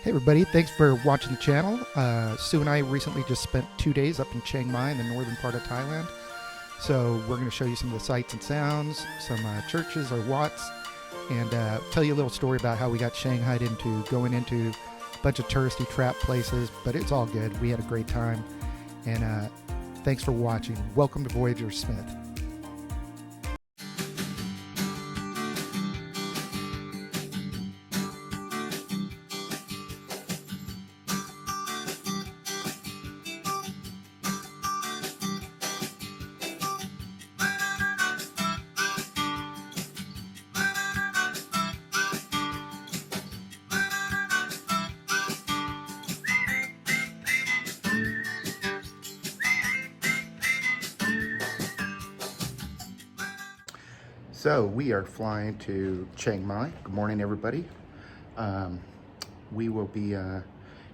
Hey everybody, thanks for watching the channel. Sue and I recently just spent 2 days up in Chiang Mai in the northern part of Thailand. So we're going to show you some of the sights and sounds, some churches or wats, and tell you a little story about how we got shanghaied into going into a bunch of touristy trap places, but it's all good. We had a great time, and thanks for watching. Welcome to Voyager Smith. So we are flying to Chiang Mai. Good morning, everybody. We will be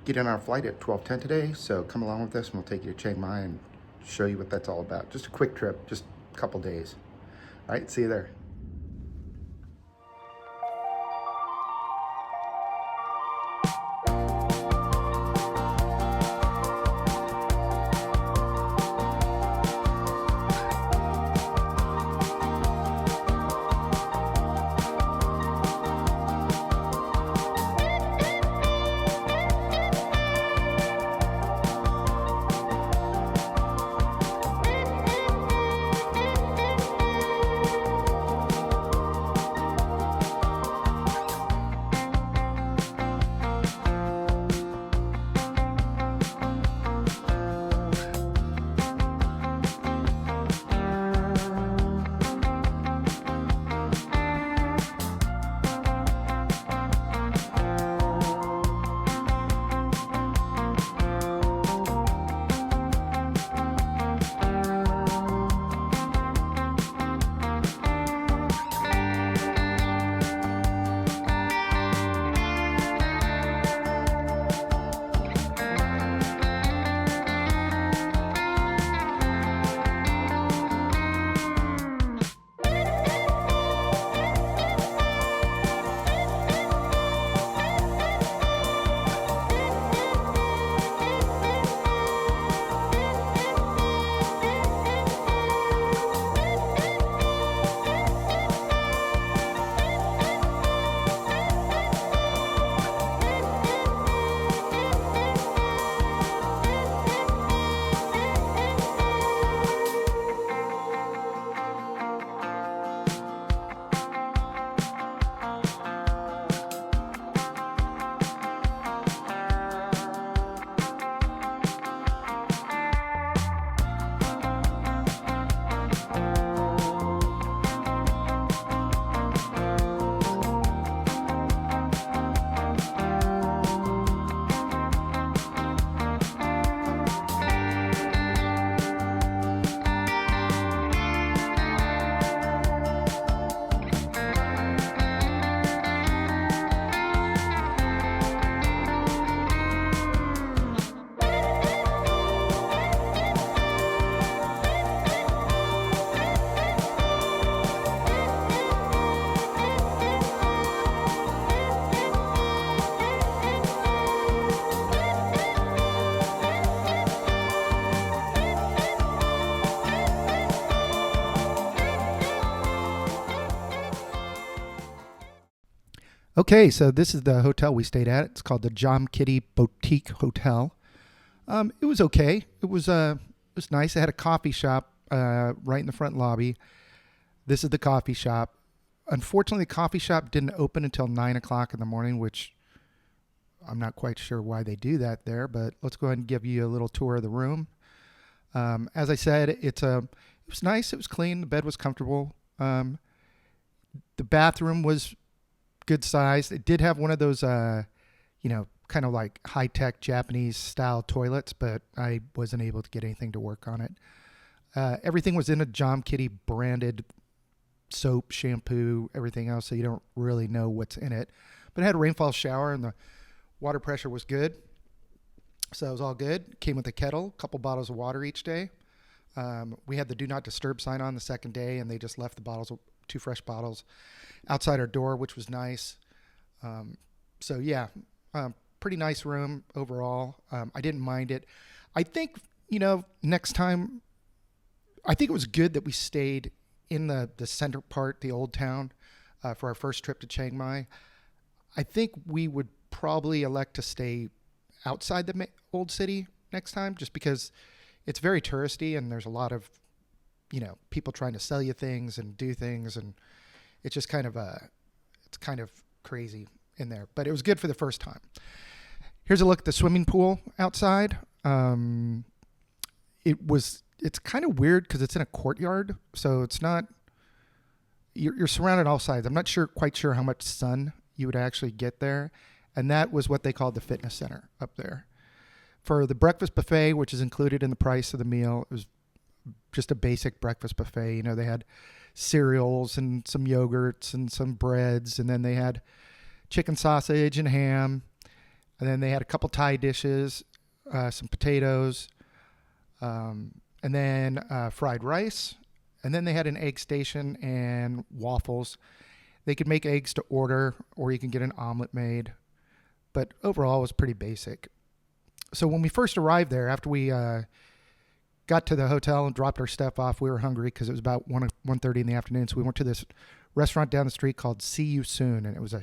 getting on our flight at 12:10 today. So come along with us and we'll take you to Chiang Mai and show you what that's all about. Just a quick trip, just a couple days. All right, see you there. Okay, so this is the hotel we stayed at. It's called the Jomkitti Boutique Hotel. It was okay. It was nice. It had a coffee shop right in the front lobby. This is the coffee shop. Unfortunately, the coffee shop didn't open until 9 o'clock in the morning, which I'm not quite sure why they do that there, but let's go ahead and give you a little tour of the room. As I said, it was nice. It was clean. The bed was comfortable. The bathroom was good size. It did have one of those, kind of like high-tech Japanese style toilets, but I wasn't able to get anything to work on it. Everything was in a Jomkitti branded soap, shampoo, everything else, so you don't really know what's in it. But it had a rainfall shower and the water pressure was good. So it was all good. Came with a kettle, a couple bottles of water each day. We had the do not disturb sign on the second day, and they just left the bottles, 2 fresh bottles outside our door, which was nice. So yeah, pretty nice room overall. I didn't mind it. I think, next time, I think it was good that we stayed in the center part, the old town, for our first trip to Chiang Mai. I think we would probably elect to stay outside the old city next time, just because it's very touristy and there's a lot of, people trying to sell you things and do things, and it's just kind of crazy in there. But it was good for the first time. Here's a look at the swimming pool outside. It's kind of weird because it's in a courtyard, so it's not. You're surrounded on all sides. I'm not quite sure how much sun you would actually get there, and that was what they called the fitness center up there. For the breakfast buffet, which is included in the price of the meal, it was just a basic breakfast buffet. They had cereals and some yogurts and some breads, and then they had chicken sausage and ham, and then they had a couple Thai dishes, some potatoes, and then fried rice, and then they had an egg station and waffles. They could make eggs to order, or you can get an omelet made, but overall it was pretty basic. So when we first arrived there, after we got to the hotel and dropped our stuff off, we were hungry because it was about 1:30 in the afternoon. So we went to this restaurant down the street called See You Soon, and it was a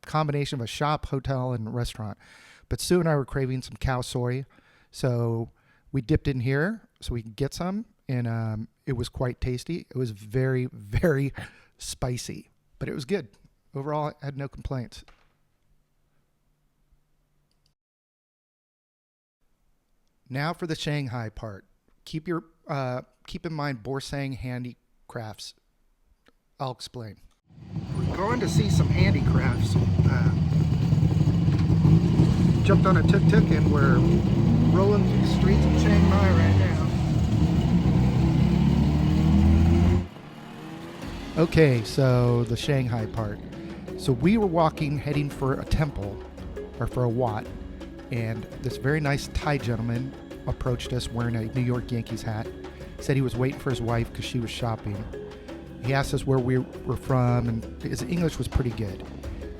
combination of a shop, hotel, and restaurant. But Sue and I were craving some cow soy, so we dipped in here so we could get some, and it was quite tasty. It was very, very spicy, but it was good. Overall, I had no complaints. Now for the Shanghai part. Keep in mind Borsang Handicrafts. I'll explain. We're going to see some handicrafts. Jumped on a tuk-tuk and we're rolling through the streets of Chiang Mai right now. Okay, so the Shanghai part. So we were walking, heading for a temple, or for a wat, and this very nice Thai gentleman approached us wearing a New York Yankees hat. He said he was waiting for his wife because she was shopping. He asked us where we were from, and his English was pretty good.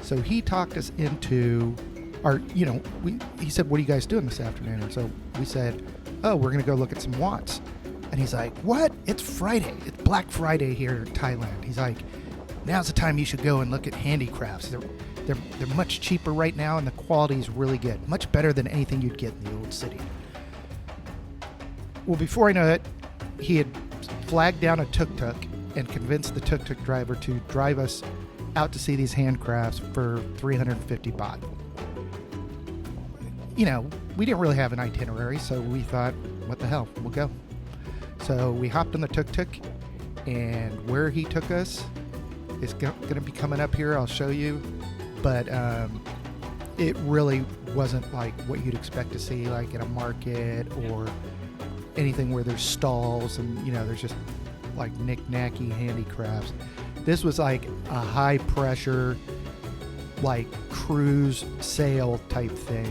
So he talked us into he said, "What are you guys doing this afternoon?" And so we said, "Oh, we're going to go look at some wats." And he's like, "What? It's Friday. It's Black Friday here in Thailand." He's like, "Now's the time you should go and look at handicrafts. They're much cheaper right now, and the quality is really good. Much better than anything you'd get in the old city." Well, before I know it, he had flagged down a tuk-tuk and convinced the tuk-tuk driver to drive us out to see these handcrafts for 350 baht. We didn't really have an itinerary, so we thought, what the hell, we'll go. So we hopped on the tuk-tuk, and where he took us is going to be coming up here. I'll show you. But it really wasn't like what you'd expect to see, like in a market or anything where there's stalls and, there's just like knick-knacky handicrafts. This was like a high-pressure, like cruise sail type thing,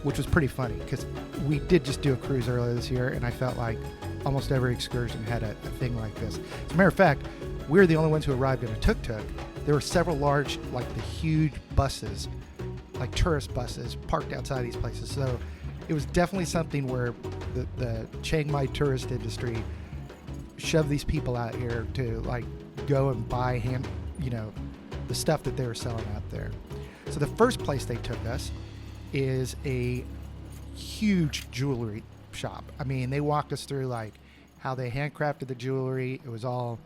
which was pretty funny because we did just do a cruise earlier this year, and I felt like almost every excursion had a thing like this. As a matter of fact, we were the only ones who arrived in a tuk-tuk. There were several large, like the huge buses, like tourist buses, parked outside these places. So it was definitely something where the Chiang Mai tourist industry shoved these people out here to like go and buy the stuff that they were selling out there. So the first place they took us is a huge jewelry shop. I mean, they walked us through like how they handcrafted the jewelry. It was all,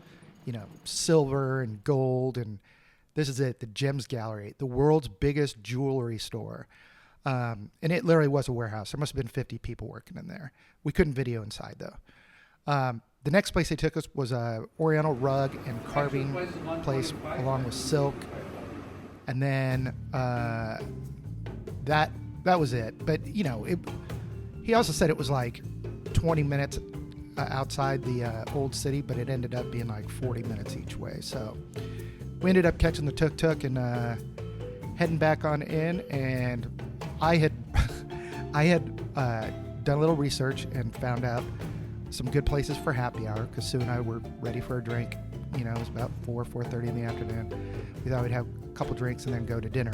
silver and gold, and this is it, the Gems Gallery, the world's biggest jewelry store. And it literally was a warehouse. There must have been 50 people working in there. We couldn't video inside though. The next place they took us was a Oriental rug and carving place along with silk. And then that was it. But, he also said it was like 20 minutes outside the old city, but it ended up being like 40 minutes each way. So we ended up catching the tuk-tuk and heading back on in. And I had done a little research and found out some good places for happy hour because Sue and I were ready for a drink. It was about 4:30 in the afternoon. We thought we'd have a couple drinks and then go to dinner.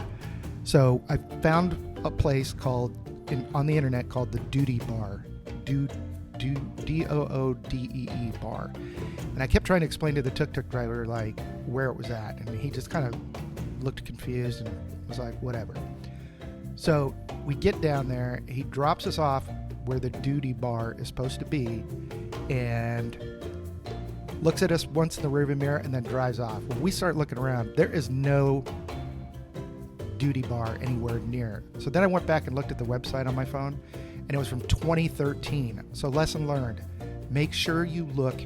So I found a place on the internet called the Doodee Bar, Doodee Bar, and I kept trying to explain to the tuk-tuk driver like where it was at, and he just kind of looked confused and was like, whatever. So we get down there, he drops us off where the Doodee Bar is supposed to be, and looks at us once in the rearview mirror and then drives off. When we start looking around, there is no Doodee Bar anywhere near. So then I went back and looked at the website on my phone, and it was from 2013. So lesson learned, make sure you look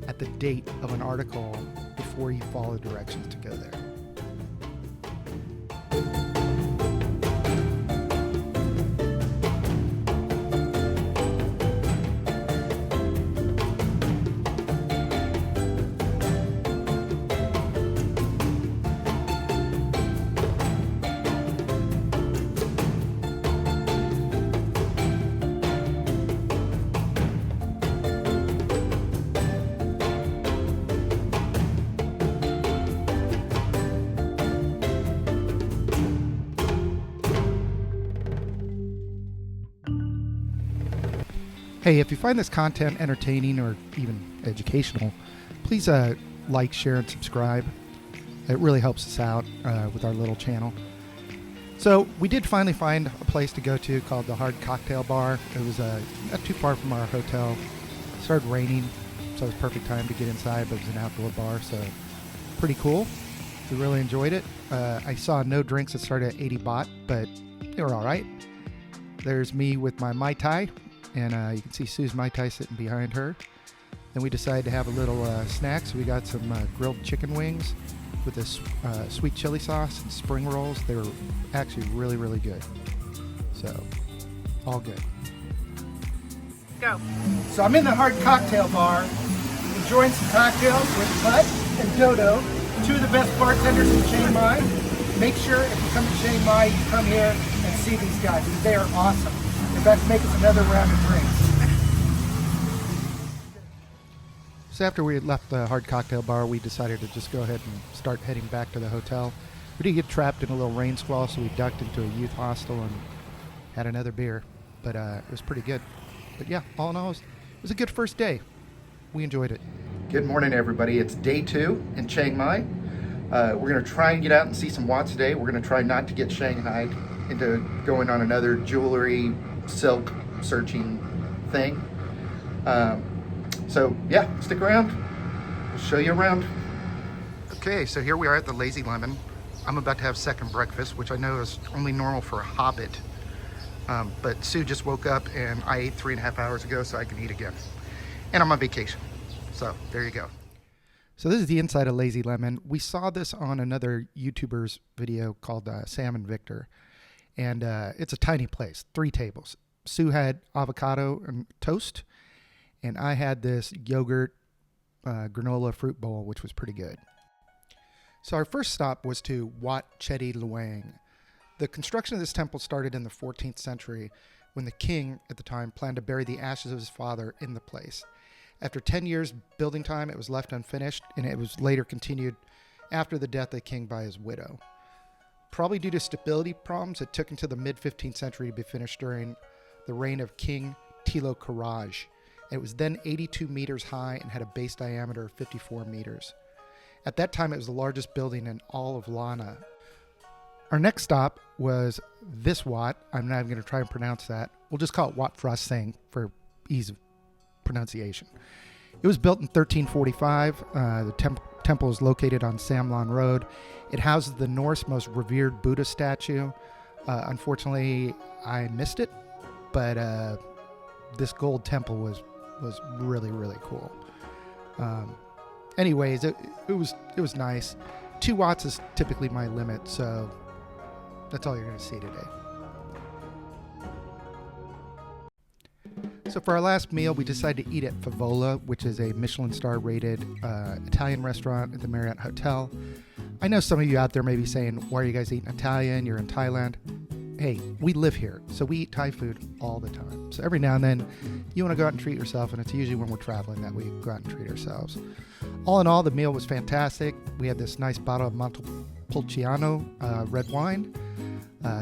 at the date of an article before you follow the directions to go there. Hey, if you find this content entertaining or even educational, please like, share, and subscribe. It really helps us out with our little channel. So we did finally find a place to go to called the Hard Cocktail Bar. It was not too far from our hotel. It started raining, so it was perfect time to get inside, but it was an outdoor bar, so pretty cool. We really enjoyed it. I saw no drinks that started at 80 baht, but they were all right. There's me with my Mai Tai. And you can see Sue's Mai Tai sitting behind her. Then we decided to have a little snack, so we got some grilled chicken wings with this sweet chili sauce and spring rolls. They were actually really, really good. So, all good. Go. So I'm in the Hard Cocktail Bar, enjoying some cocktails with Putt and Dodo, two of the best bartenders in Chiang Mai. Make sure if you come to Chiang Mai, you come here and see these guys, because they are awesome. They're about to make us another round of drinks. So after we had left the Hard Cocktail Bar, we decided to just go ahead and start heading back to the hotel. We did get trapped in a little rain squall, so we ducked into a youth hostel and had another beer. But it was pretty good. But yeah, all in all, it was a good first day. We enjoyed it. Good morning, everybody. It's day 2 in Chiang Mai. We're going to try and get out and see some Watts today. We're going to try not to get shanghaied into going on another jewelry silk searching thing. So yeah, stick around. We'll show you around. Okay, so here we are at the Lazy Lemon. I'm about to have second breakfast, which I know is only normal for a hobbit. But Sue just woke up and I ate 3.5 hours ago, so I can eat again. And I'm on vacation. So there you go. So this is the inside of Lazy Lemon. We saw this on another YouTuber's video called Sam and Victor. And it's a tiny place, 3 tables. Sue had avocado and toast, and I had this yogurt granola fruit bowl, which was pretty good. So our first stop was to Wat Chedi Luang. The construction of this temple started in the 14th century when the king at the time planned to bury the ashes of his father in the place. After 10 years building time, it was left unfinished, and it was later continued after the death of the king by his widow. Probably due to stability problems, it took until the mid-15th century to be finished during the reign of King Tilo Karaj. It was then 82 meters high and had a base diameter of 54 meters. At that time, it was the largest building in all of Lana. Our next stop was this Wat. I'm not even going to try and pronounce that. We'll just call it Wat Phra Singh for ease of pronunciation. It was built in 1345. The temple is located on Samlan Road. It houses the North's most revered Buddha statue. Unfortunately, I missed it, but this gold temple was really, really cool. Anyways, it was nice. 2 watts is typically my limit, so that's all you're going to see today. So for our last meal, we decided to eat at Favola, which is a Michelin star rated Italian restaurant at the Marriott Hotel. I know some of you out there may be saying, why are you guys eating Italian? You're in Thailand. Hey, we live here, so we eat Thai food all the time. So every now and then, you want to go out and treat yourself, and it's usually when we're traveling that we go out and treat ourselves. All in all, the meal was fantastic. We had this nice bottle of Montepulciano red wine.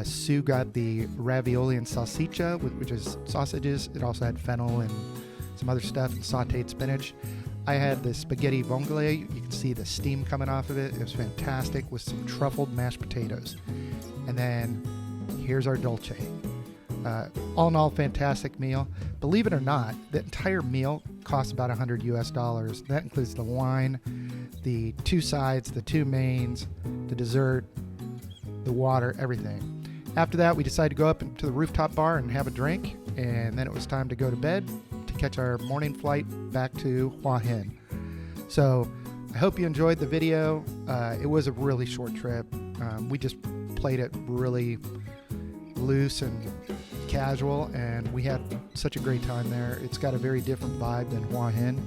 Sue got the ravioli and salsiccia, which is sausages. It also had fennel and some other stuff and sauteed spinach. I had the spaghetti vongole. You can see the steam coming off of it. It was fantastic with some truffled mashed potatoes. And then here's our dolce. All in all, fantastic meal. Believe it or not, the entire meal costs about $100 US. That includes the wine, the 2 sides, the 2 mains, the dessert, the water, everything. After that, we decided to go up to the rooftop bar and have a drink, and then it was time to go to bed to catch our morning flight back to Hua Hin. So I hope you enjoyed the video. It was a really short trip. We just played it really loose and casual, and we had such a great time there. It's got a very different vibe than Hua Hin.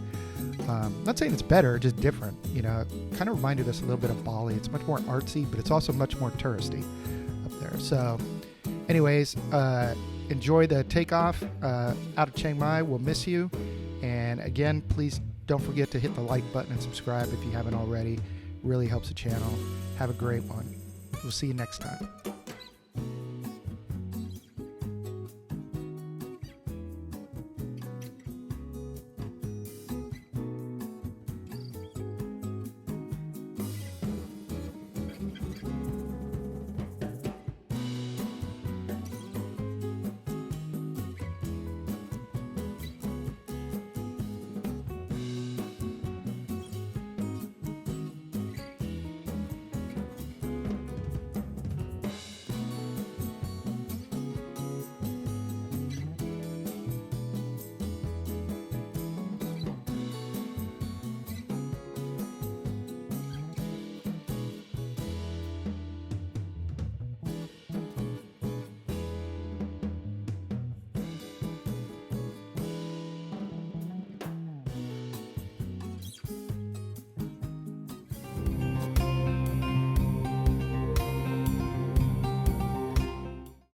Not saying it's better, just different. You know, it kind of reminded us a little bit of Bali. It's much more artsy, but it's also much more touristy up there. So anyways, enjoy the takeoff out of Chiang Mai. We'll miss you. And again, please don't forget to hit the like button and subscribe if you haven't already. It really helps the channel. Have a great one. We'll see you next time.